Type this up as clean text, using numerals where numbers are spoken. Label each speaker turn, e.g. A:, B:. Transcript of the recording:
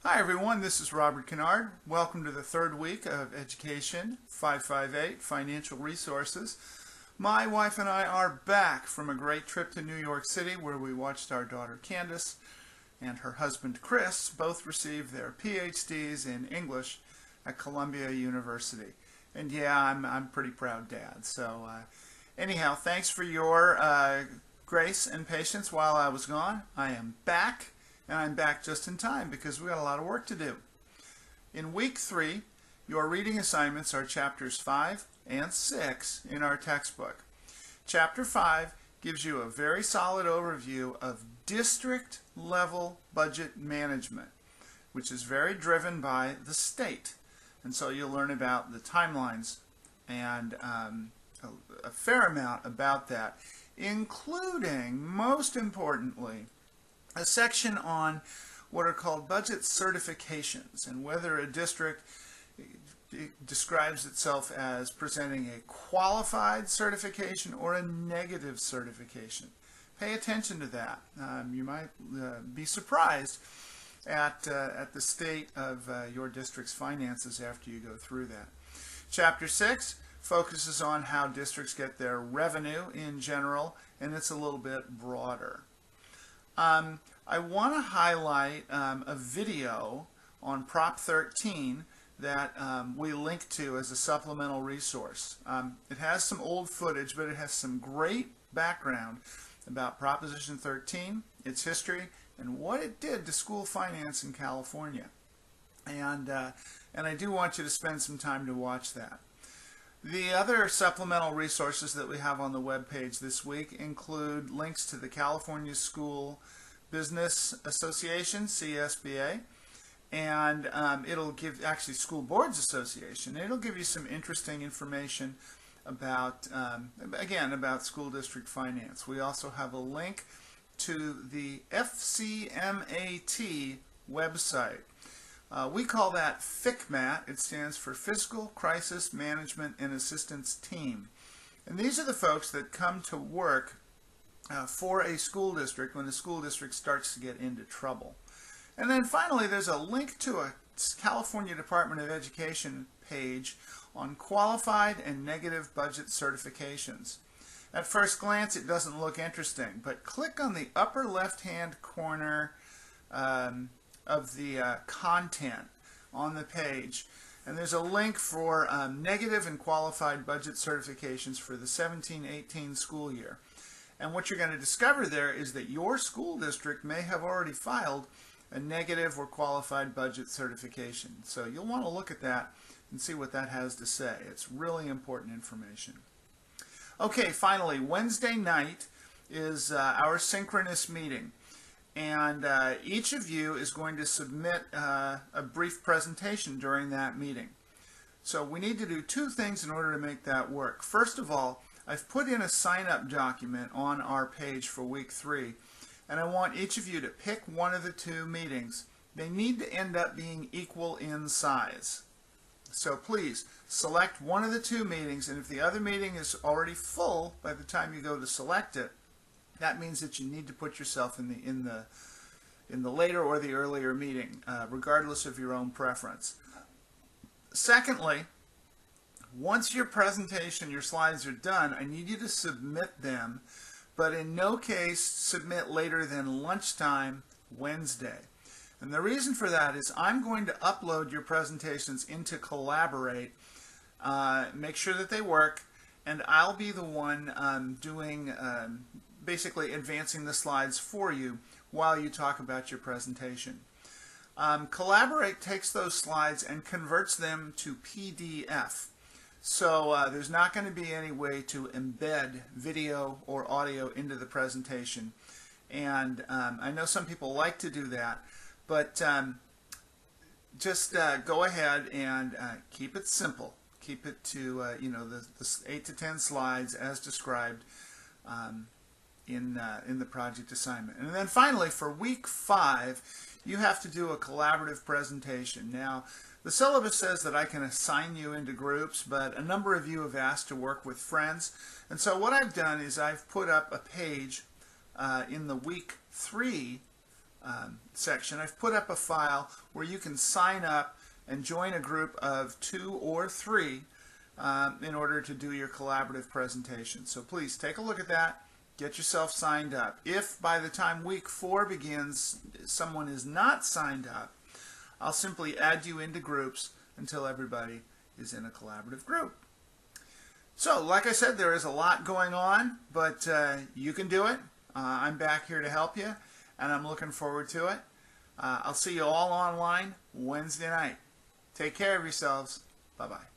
A: Hi everyone, this is Robert Kennard. Welcome to the third week of Education 558 Financial Resources. My wife and I are back from a great trip to New York City where we watched our daughter Candace and her husband Chris both receive their PhDs in English at Columbia University. And yeah, I'm pretty proud dad. So anyhow, thanks for your grace and patience while I was gone. I am back. And I'm back just in time because we got a lot of work to do. In week 3, your reading assignments are chapters 5 and 6 in our textbook. Chapter 5 gives you a very solid overview of district level budget management, which is very driven by the state. And so you'll learn about the timelines and a fair amount about that, including, most importantly, a section on what are called budget certifications and whether a district describes itself as presenting a qualified certification or a negative certification. Pay attention to that. You might be surprised at the state of your district's finances after you go through that. Chapter 6 focuses on how districts get their revenue in general, and it's a little bit broader. I want to highlight a video on Prop 13 that we link to as a supplemental resource. It has some old footage, but it has some great background about Proposition 13, its history, and what it did to school finance in California. And I do want you to spend some time to watch that. The other supplemental resources that we have on the web page this week include links to the California School Business Association, CSBA, and it'll give, actually School Boards Association, it'll give you some interesting information about, again, about school district finance. We also have a link to the FCMAT website. We call that FCMAT. It stands for Fiscal Crisis Management and Assistance Team. And these are the folks that come to work for a school district when the school district starts to get into trouble. And then finally, there's a link to a California Department of Education page on qualified and negative budget certifications. At first glance, it doesn't look interesting, but click on the upper left-hand corner of the content on the page, and there's a link for negative and qualified budget certifications for the 17-18 school year. And what you're going to discover there is that your school district may have already filed a negative or qualified budget certification. So you'll want to look at that and see what that has to say. It's really important information. Okay, finally, Wednesday night is our synchronous meeting. And each of you is going to submit a brief presentation during that meeting. So we need to do two things in order to make that work. First of all, I've put in a sign-up document on our page for week 3, and I want each of you to pick one of the two meetings. They need to end up being equal in size. So please select one of the two meetings, and if the other meeting is already full by the time you go to select it, that means that you need to put yourself in the later or the earlier meeting, regardless of your own preference. Secondly, once your presentation, your slides are done, I need you to submit them, but in no case submit later than lunchtime Wednesday. And the reason for that is I'm going to upload your presentations into Collaborate, make sure that they work, and I'll be the one doing, basically advancing the slides for you while you talk about your presentation. Collaborate takes those slides and converts them to PDF. So there's not going to be any way to embed video or audio into the presentation. And I know some people like to do that, but just go ahead and keep it simple. Keep it to the 8 to 10 slides as described in the project assignment. And then finally, for week 5, you have to do a collaborative presentation. Now, the syllabus says that I can assign you into groups, but a number of you have asked to work with friends. And so what I've done is I've put up a page in the week 3 section, I've put up a file where you can sign up and join a group of 2 or 3 in order to do your collaborative presentation. So please take a look at that. Get yourself signed up. If by the time week 4 begins someone is not signed up, I'll simply add you into groups until everybody is in a collaborative group. So, like I said, there is a lot going on, but you can do it. I'm back here to help you, and I'm looking forward to it. I'll see you all online Wednesday night. Take care of yourselves. Bye-bye.